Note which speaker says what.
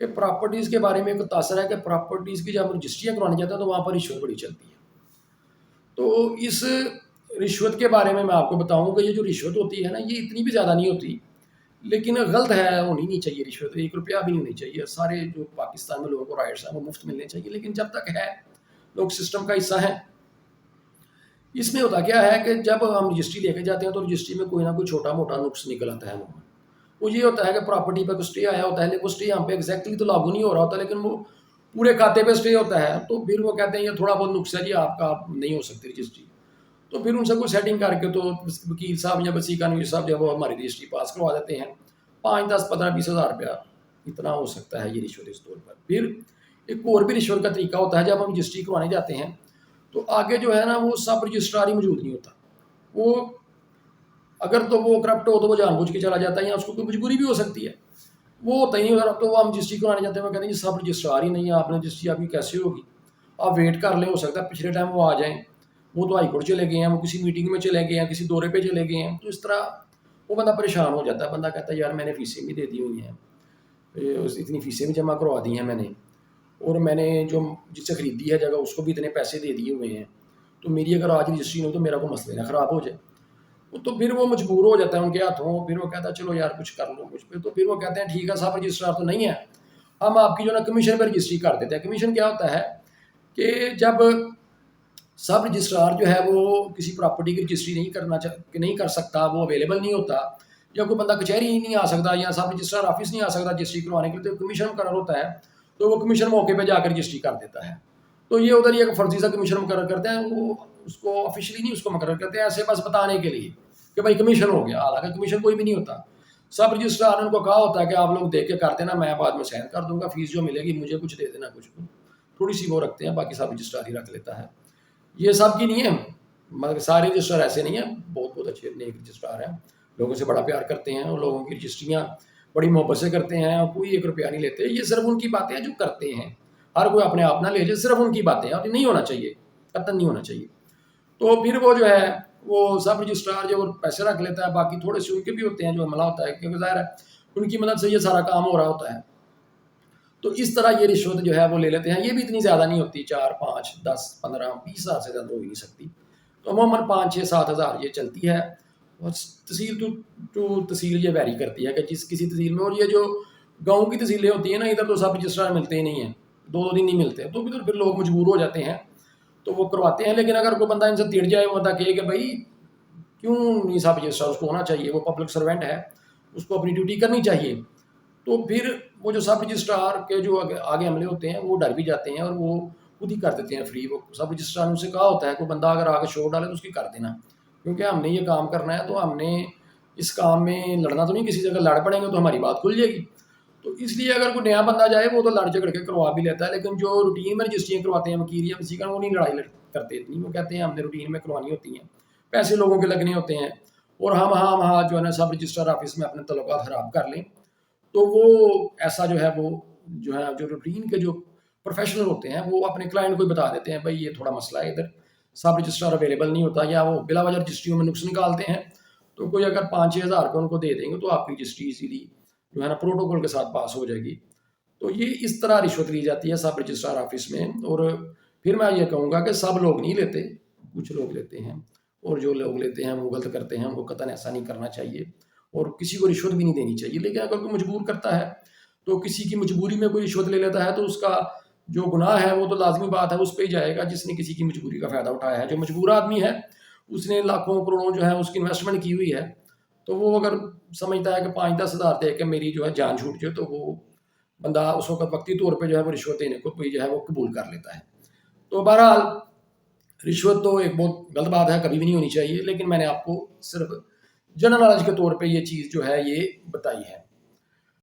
Speaker 1: کہ پراپرٹیز کے بارے میں ایک تاثر ہے کہ پراپرٹیز کی جب رجسٹریاں کروانے جاتے ہیں تو وہاں پر رشوت بڑی چلتی ہے. تو اس رشوت کے بارے میں آپ کو بتاؤں کہ یہ جو رشوت ہوتی ہے نا، یہ اتنی بھی زیادہ نہیں ہوتی، لیکن غلط ہے، ہونی نہیں چاہیے. رشوت 1 روپیہ بھی نہیں ہونی چاہیے. سارے جو پاکستان میں لوگوں کو رائٹس ہیں وہ مفت ملنے چاہیے، لیکن جب تک ہے لوگ سسٹم کا حصہ ہیں. اس میں ہوتا کیا ہے کہ جب ہم رجسٹری لے کے جاتے ہیں تو رجسٹری میں کوئی نہ کوئی چھوٹا موٹا نقص نکل آتا ہے. وہ یہ ہوتا ہے کہ پراپرٹی پہ اسٹے آیا ہوتا ہے، لیکن وہ اسٹے یہاں پہ ایگزیکٹلی تو لاگو نہیں ہو رہا ہوتا، لیکن وہ پورے کھاتے پہ اسٹے ہوتا ہے. تو پھر وہ کہتے ہیں یہ تھوڑا بہت نقص ہے جی، آپ کا نہیں ہو سکتی رجسٹری. تو پھر ان سے کوئی سیٹنگ کر کے تو وکیل صاحب یا وسیع قانونی صاحب جب وہ ہماری رجسٹری پاس کروا دیتے ہیں. 5 10 15 20 ہزار روپیہ اتنا ہو سکتا ہے یہ رشوت اس طور پر. پھر ایک اور بھی رشوت کا طریقہ ہوتا ہے، جب ہم رجسٹری کروانے جاتے ہیں تو آگے جو ہے نا وہ سب رجسٹرار ہی موجود نہیں ہوتا. وہ اگر تو وہ کرپٹ ہو تو وہ جان بوجھ کے چلا جاتا ہے، یا اس کو کوئی مجبوری بھی ہو سکتی ہے. وہ ہوتا ہی نہیں. اگر اب تو وہ ہم رجسٹری کروانے جاتے ہیں وہ کہتے ہیں سب رجسٹرار ہی نہیں ہے، آپ نے رجسٹری آپ کی کیسے ہوگی، آپ ویٹ کر لیں، ہو سکتا ہے پچھلے ٹائم وہ آ جائیں، وہ تو ہائی کورٹ چلے گئے ہیں، وہ کسی میٹنگ میں چلے گئے ہیں، کسی دورے پہ چلے گئے ہیں. تو اس طرح وہ بندہ پریشان ہو جاتا ہے. بندہ کہتا ہے یار میں نے فیسیں بھی دے دی ہوئی ہیں، اتنی فیسیں بھی جمع کروا دی ہیں میں نے، اور میں نے جو جس سے خریدی ہے جگہ اس کو بھی اتنے پیسے دے دیے ہوئے ہیں، تو میری اگر آج رجسٹری ہو تو میرا کوئی مسئلہ نہ خراب ہو جائے. تو پھر وہ مجبور ہو جاتا ہے ان کے ہاتھوں. پھر وہ کہتا ہے چلو یار کچھ کر لو مجھ پہ. تو پھر وہ کہتے ہیں ٹھیک ہے صاحب رجسٹرار تو نہیں ہے، ہم آپ کی جو نا کمیشن پہ رجسٹری کر دیتے ہیں. کمیشن کیا ہوتا ہے کہ جب سب رجسٹرار جو ہے وہ کسی پراپرٹی کی رجسٹری نہیں کر سکتا، وہ اویلیبل نہیں ہوتا، یا کوئی بندہ کچہری ہی نہیں آ سکتا، یا سب رجسٹرار آفس نہیں آ سکتا رجسٹری کروانے کے لیے، تو کمیشن مقرر ہوتا ہے. تو وہ کمیشن موقع پہ جا کر رجسٹری کر دیتا ہے. تو یہ ادھر یہ فرضی سا کمیشن مقرر کرتے ہیں، وہ اس کو آفیشلی نہیں اس کو مقرر کرتے ہیں، ایسے بس بتانے کے لیے کہ بھائی کمیشن ہو گیا، حالانکہ کمیشن کوئی بھی نہیں ہوتا. سب رجسٹرار نے ان کو کہا ہوتا ہے کہ آپ لوگ دیکھ کے کر دینا، میں بعد میں سائن کر دوں گا، فیس جو ملے گی مجھے کچھ دے دینا. کچھ تھوڑی سی وہ رکھتے ہیں، باقی سب رجسٹرار ہی رکھ لیتا ہے. یہ سب کی نہیں ہے، مگر سارے رجسٹرار ایسے نہیں ہیں. بہت اچھے نیک رجسٹرار ہیں، لوگوں سے بڑا پیار کرتے ہیں، اور لوگوں کی رجسٹریاں بڑی محبت سے کرتے ہیں، اور کوئی 1 روپیہ نہیں لیتے. یہ صرف ان کی باتیں ہیں جو کرتے ہیں. ہر کوئی اپنے آپ نہ لے جائے، صرف ان کی باتیں ہیں، اور نہیں ہونا چاہیے، قطعاً نہیں ہونا چاہیے. تو پھر وہ جو ہے وہ سب رجسٹرار جو پیسے رکھ لیتا ہے، باقی تھوڑے سے ان کے بھی ہوتے ہیں جو عملہ ہوتا ہے، کیونکہ ظاہر ہے ان کی مدد سے یہ سارا کام ہو رہا ہوتا ہے. تو اس طرح یہ رشوت جو ہے وہ لے لیتے ہیں. یہ بھی اتنی زیادہ نہیں ہوتی، 4 5 10 15 20 ہزار سے زیادہ ہو ہی نہیں سکتی. تو عموماً 5 6 7 ہزار یہ چلتی ہے. اور تحصیل ٹو تحصیل یہ ویری کرتی ہے کہ کسی تحصیل میں. اور یہ جو گاؤں کی تحصیلیں ہوتی ہیں نا، ادھر تو سب رجسٹرار ملتے ہی نہیں ہیں، 2 دن نہیں ملتے. تو پھر لوگ مجبور ہو جاتے ہیں تو وہ کرواتے ہیں. لیکن اگر کوئی بندہ ان سے تڑ جائے، وہ بندہ کہے کہ بھائی کیوں نہیں سب رجسٹرار، اس کو ہونا چاہیے، وہ پبلک سروینٹ ہے، اس کو اپنی ڈیوٹی کرنی چاہیے. تو پھر وہ جو سب رجسٹرار کے جو آگے عملے ہوتے ہیں وہ ڈر بھی جاتے ہیں، اور وہ خود ہی کر دیتے ہیں فری. وہ سب رجسٹرار ان سے کہا ہوتا ہے کوئی بندہ اگر آگے شور ڈالے تو اس کی کر دینا، کیونکہ ہم نے یہ کام کرنا ہے، تو ہم نے اس کام میں لڑنا تو نہیں کسی جگہ. لڑ پڑیں گے تو ہماری بات کھل جائے گی. تو اس لیے اگر کوئی نیا بندہ جائے وہ تو لڑ جھگڑ کے کروا بھی لیتا ہے. لیکن جو روٹین میں رجسٹریاں کرواتے ہیں وکیل یا کسی کا، وہ نہیں لڑائی کرتے اتنی. وہ کہتے ہیں ہم نے روٹین میں کروانی ہوتی ہیں، پیسے لوگوں کے لگنے ہوتے ہیں، اور ہم وہاں جو ہے نا سب رجسٹرار آفس میں اپنے تعلقات خراب کر لیں. تو وہ ایسا جو ہے وہ جو روٹین کے جو پروفیشنل ہوتے ہیں وہ اپنے کلائنٹ کو بتا دیتے ہیں بھائی یہ تھوڑا مسئلہ ہے، ادھر سب رجسٹرار اویلیبل نہیں ہوتا، یا وہ بلا وجہ رجسٹریوں میں نقص نکالتے ہیں. تو کوئی اگر 5 6 ہزار روپے ان کو دے دیں گے تو آپ کی رجسٹری ایزیلی جو ہے نا پروٹوکول کے ساتھ پاس ہو جائے گی. تو یہ اس طرح رشوت لی جاتی ہے سب رجسٹرار آفس میں. اور پھر میں یہ کہوں گا کہ سب لوگ نہیں لیتے، کچھ لوگ لیتے ہیں، اور جو لوگ لیتے ہیں وہ غلط کرتے ہیں. ان کو قطعاً ایسا نہیں کرنا چاہیے، اور کسی کو رشوت بھی نہیں دینی چاہیے. لیکن اگر کوئی مجبور کرتا ہے تو کسی کی مجبوری میں کوئی رشوت لے لیتا ہے تو اس کا جو گناہ ہے وہ تو لازمی بات ہے اس پہ ہی جائے گا جس نے کسی کی مجبوری کا فائدہ اٹھایا ہے. جو مجبور آدمی ہے اس نے لاکھوں کروڑوں جو ہے اس کی انویسٹمنٹ کی ہوئی ہے، تو وہ اگر سمجھتا ہے کہ 5 10 ہزار دے کے میری جو ہے جان چھوٹ جائے، تو وہ بندہ اس وقت وقتی طور پہ جو ہے وہ رشوت دینے کو جو ہے وہ قبول کر لیتا ہے. تو بہرحال رشوت تو ایک بہت غلط بات ہے، کبھی بھی نہیں ہونی چاہیے. لیکن میں نے آپ کو صرف جنرل نالج کے طور پہ یہ چیز جو ہے یہ بتائی ہے.